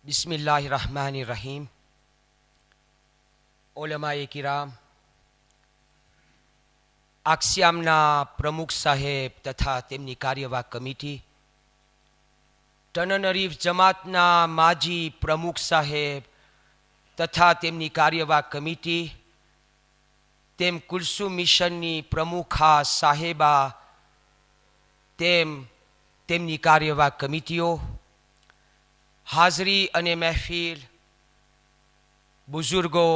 बिस्मिल्लाहिर्रहमानिर्रहीम। ઓલમાએ કિરામ, આક્સિયામના પ્રમુખ સાહેબ તથા તેમની કાર્યવાહક કમિટી, ટનનરીફ જમાતના માજી પ્રમુખ સાહેબ તથા તેમની કાર્યવાહક કમિટી, તેમ કુલસુમ મિશનની પ્રમુખા સાહેબા તેમની કાર્યવાહક કમિટીઓ, હાજરી અને મહેફિલ, બુઝુર્ગો,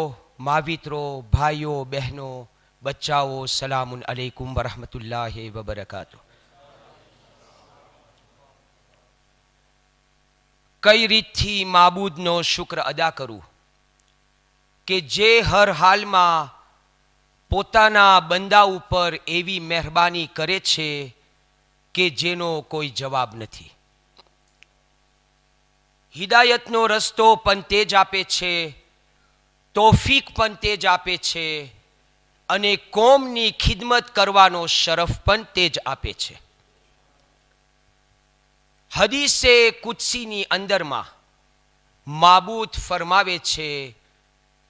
માવિત્રો, ભાઈઓ, બહેનો, બચ્ચાઓ, સલામુન અલૈકુમ વરહમતુલ્લાહિ વબરકાતુહ। કઈ રીતથી માબૂદનો શુક્ર અદા કરું કે જે હર હાલમાં પોતાના બંદા ઉપર એવી મહેરબાની કરે છે કે જેનો કોઈ જવાબ નથી। હિદાયતનો રસ્તો પણ તે જ આપે છે, તોફીક પણ તે જ આપે છે અને કોમની ખિદમત કરવાનો શરફ પણ તે જ આપે છે। હદીસે કુદસીની અંદરમાં માબૂદ ફરમાવે છે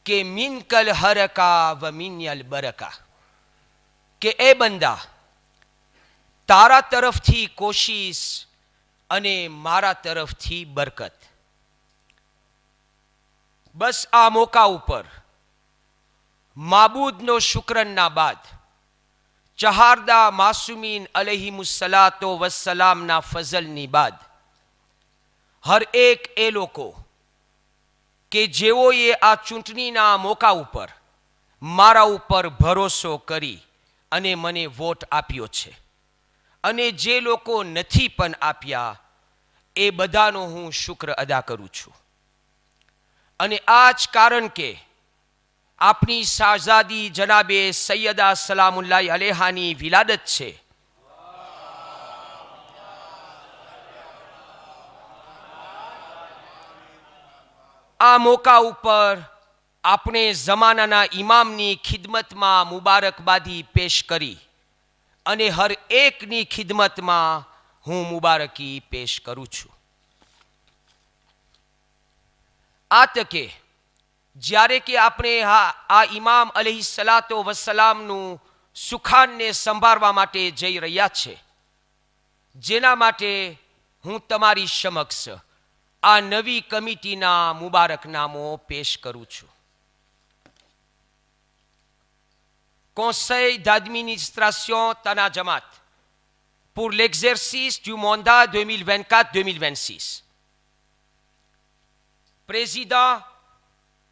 કે મિનકલ હરકા વ મિન્યલ બરકા, કે એ બંદા તારા તરફથી કોશિશ અને મારા તરફથી બરકત। બસ આ મોકા ઉપર માબૂદનો શુક્રના બાદ ચહારદા માસુમીન અલૈહિમુસ્સલાતો વસ્સલામના ફઝલની બાદ હર એક એ લોકો કે જેઓએ આ ચૂંટણીના મોકા ઉપર મારા ઉપર ભરોસો કરી અને મને વોટ આપ્યો છે, અને જે લોકો નથી પણ આપ્યા, એ બધાનો હું શુક્ર અદા કરું છું। અને આ જ કારણ કે આપણી શાહઝાદી જનાબે સૈયદા સલામુલ્લાહ અલેહાની વિલાદત છે, આ મોકા ઉપર આપણે જમાનાના ઇમામની ખિદમતમાં મુબારકબાદી પેશ કરી અને હર એકની ખિદમતમાં હું મુબારકી પેશ કરું છું। આ તકે જ્યારે કે આપણે આ ઇમામ અલૈહિસ્સલાતો વસ્સલામનું સુખાનને સંભાળવા માટે જઈ રહ્યા છે, જેના માટે હું તમારી સમક્ષ આ નવી કમિટીના મુબારકનામો પેશ કરું છું। Conseil d'administration Tana Jamaat pour l'exercice du mandat 2024-2026. Président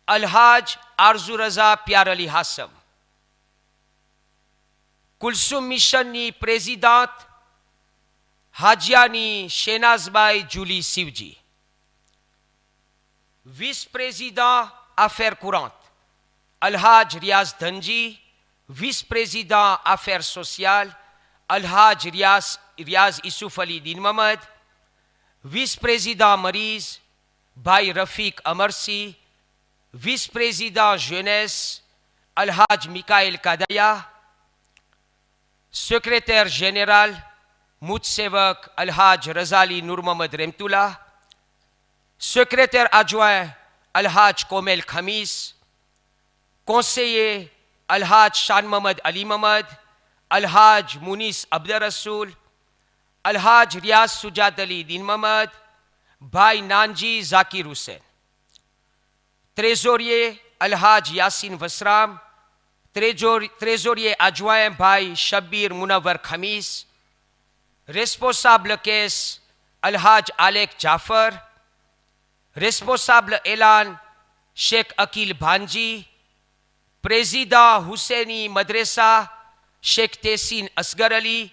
Al-Haj Arzuraza Pyarali Hassam, Kulsum Missionની présidente Hajiani Shenazbai Julie Sivji, vice-président Affaires courantes Al-Haj Riaz Dhanji, vice-président Affaires sociales Al-Haj Riaz Issouf Ali Din Mohamed, vice-président Mariz Bhai Rafiq Amarsi, vice-président jeunesse Al-Haj Mikael Kadaya, secrétaire général Moutsevak Al-Haj Razali Nur Mohamed Remtullah, secrétaire adjoint Al-Haj Komel Khamis, conseiller Al-Haj Shan Mohamed Ali Mohamed, Al-Haj Munis Abdul Rasul, Al-Haj Riaz Sujat Ali Din Mohamed, Bhai Nanji Zakir Hussain, trésorier Al-Haj Yasin Vasram, trésorier adjoint Bhai Shabbir Munawar Khamis, responsable caisse Al-Haj Alek Jafar, responsable Elan Sheikh Akil Bhanji, président Husseini Madrasa Sheikh Tehsin Asgar Ali,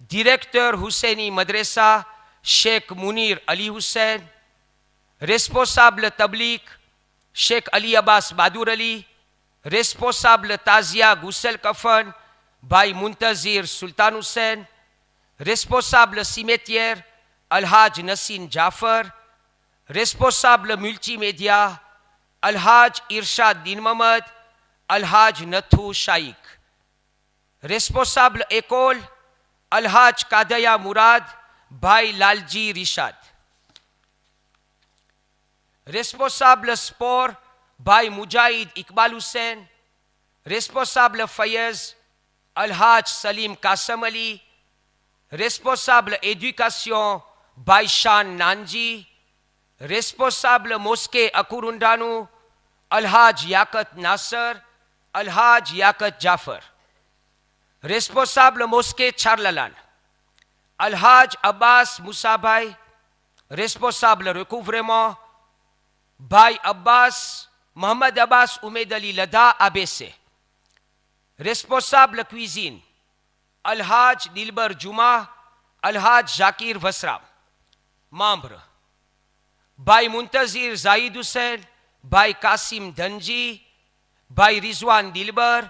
directeur Husseini Madrasa Sheikh Munir Ali Hussain, responsable Tabligh Sheikh Ali Abbas Badur Ali, responsable Tazia Ghusl Kafan Bhai Muntazir Sultan Hussain, responsable cimetière Al-Haj Nasin Jafar, responsable multimédia Al-Haj Irshad Din Mohamed, Al-Haj Nathu Shaikh, responsable école Al-Haj Kadaya Murad Bhai Lalji Rishad, responsables por ભાઈ Mujahid Iqbal Hussain, responsable Fayez Alhaj Salim Kasam Ali, responsable éducation ભાઈ શાન Nanji, responsable mosquée Akurundanu Alhaj Yakat Nasser, Alhaj Yakat Jafar, responsable mosquée Charlalan Alhaj Abbas Musabhai, responsable recouvrement ભાઈ અબ્બાસ મોહમ્મદ અબ્બાસ ઉમેદ Ali લધા આબેસે, responsable cuisine અલહાજ Dilbar Juma, અલહાજ Zakir Vasram, membre ભાઈ મુંતઝીર ઝાહિદ હુસૈન, ભાઈ Qasem Dhanji, ભાઈ રિઝવાન દિલબર,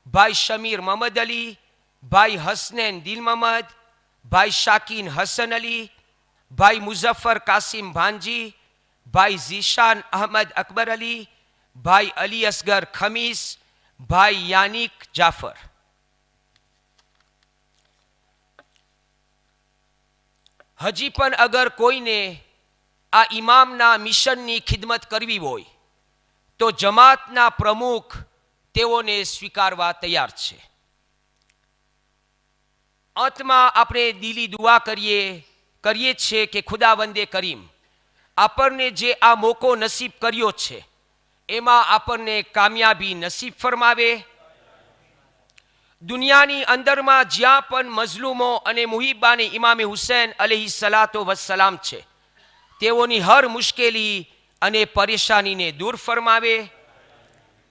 ભાઈ શમીર મોહમ્મદ અલી, ભાઈ હસનૈન દિલ મોહમ્મદ, ભાઈ શાકીન હસન અલી, ભાઈ મુઝફ્ફર કાસિમ ભાંજી, ભાઈ ઝીશાન અહમદ અકબર અલી, ભાઈ અલી અસગર ખમીસ, ભાઈ યાનિક જાફર. હજી પણ અગર કોઈને આ ઇમામના મિશનની ખિદમત કરવી હોય તો જમાતના પ્રમુખ તેઓને સ્વીકારવા તૈયાર છે. અંતમાં આપણે દિલી દુઆ કરીએ છીએ કે ખુદાવંદે કરીમ આપણને જે આ મોકો નસીબ કર્યો છે એમાં આપણને કામયાબી નસીબ ફરમાવે. દુનિયાની અંદરમાં જ્યાં પણ મઝલુમો અને મુહિબાને ઇમામે હુસૈન અલૈહિ સલાતો વસ્સલામ છે તેઓની હર મુશ્કેલી અને પરેશાનીને દૂર ફરમાવે.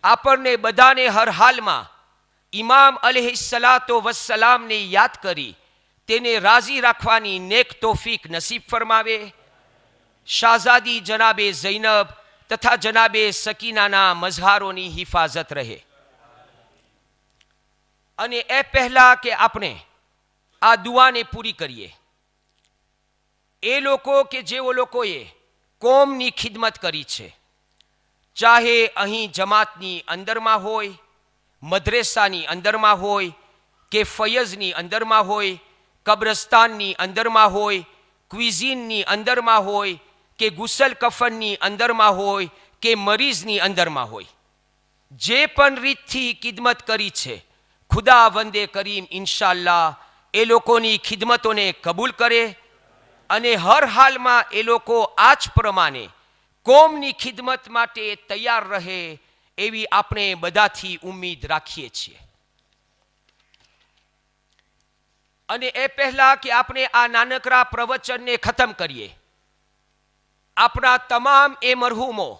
આપણને બધાને હર હાલમાં ઇમામ અલૈહિ સલાતો વસ્સલામને યાદ કરી તેને રાજી રાખવાની નેક તોફીક નસીબ ફરમાવે. શાહઝાદી જનાબે ઝૈનબ તથા જનાબે સકીનાના મઝહારોની હિફાજત રહે. અને એ પહેલા કે આપણે આ દુઆને પૂરી કરીએ, એ લોકો કે જેઓ લોકોએ કોમની ખિદમત કરી છે, ચાહે અહીં જમાતની અંદરમાં હોય, મદ્રેસાની અંદરમાં હોય કે ફયઝની અંદરમાં હોય, કબ્રસ્તાનની અંદરમાં હોય, ક્વિઝિનની અંદરમાં હોય કે ગુસલ કફનની અંદરમાં હોય કે મરીઝની અંદરમાં હોય, જે પણ રીતથી ખિદમત કરી છે ખુદા વંદે કરીમ ઇન્શાઅલ્લાહ એ લોકોની ખિદમતોને કબૂલ કરે અને હર હાલમાં એ લોકો આ જ પ્રમાણે કોમની ખિદમત માટે તૈયાર રહે એવી આપણે બધાથી ઉમ્મીદ રાખીએ છીએ. અને એ પહેલા કે આપણે આ નાનકડા પ્રવચનને ખતમ કરીએ, આપણા તમામ એ મરહૂમો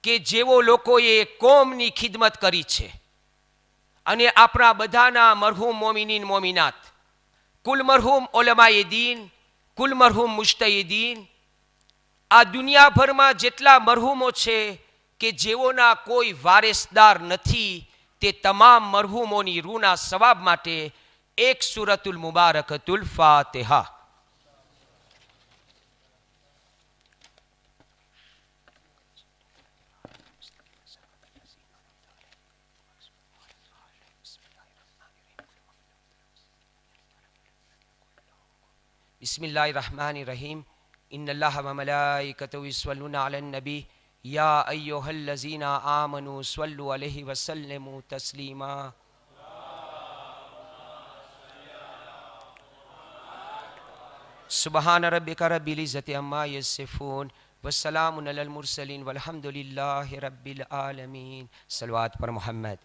કે જેઓ લોકોએ કોમની ખિદમત કરી છે અને આપણા બધાના મરહૂમ મોમિનીન મોમિનાત, કુલ મરહૂમ ઉલમાએ દીન, કુલ મરહૂમ મુજતહિદીન, આ દુનિયાભરમાં જેટલા મરહૂમો છે કે જેઓના કોઈ વારેસદાર નથી તે તમામ મરહૂમોની રૂના સવાબ માટે એક સૂરતુલ મુબારકતુલ ફાતિહા. बिस्मिल्लाहिर्रहमानिर्रहीम. इन्नल्लाह व मलाइकतहु युसल्लूना अलन नबी या अय्युहल्लज़ीना आमनू सल्लु अलैहि वसल्लिमू तस्लीमा. सुब्हान रब्बिका रब्बिल इज़्ज़ति अम्मा यसिफून वस्सलामुन अलल मुरसलीन वल्हम्दुलिल्लाहि रब्बिल आलमीन. सलवात पर मोहम्मद.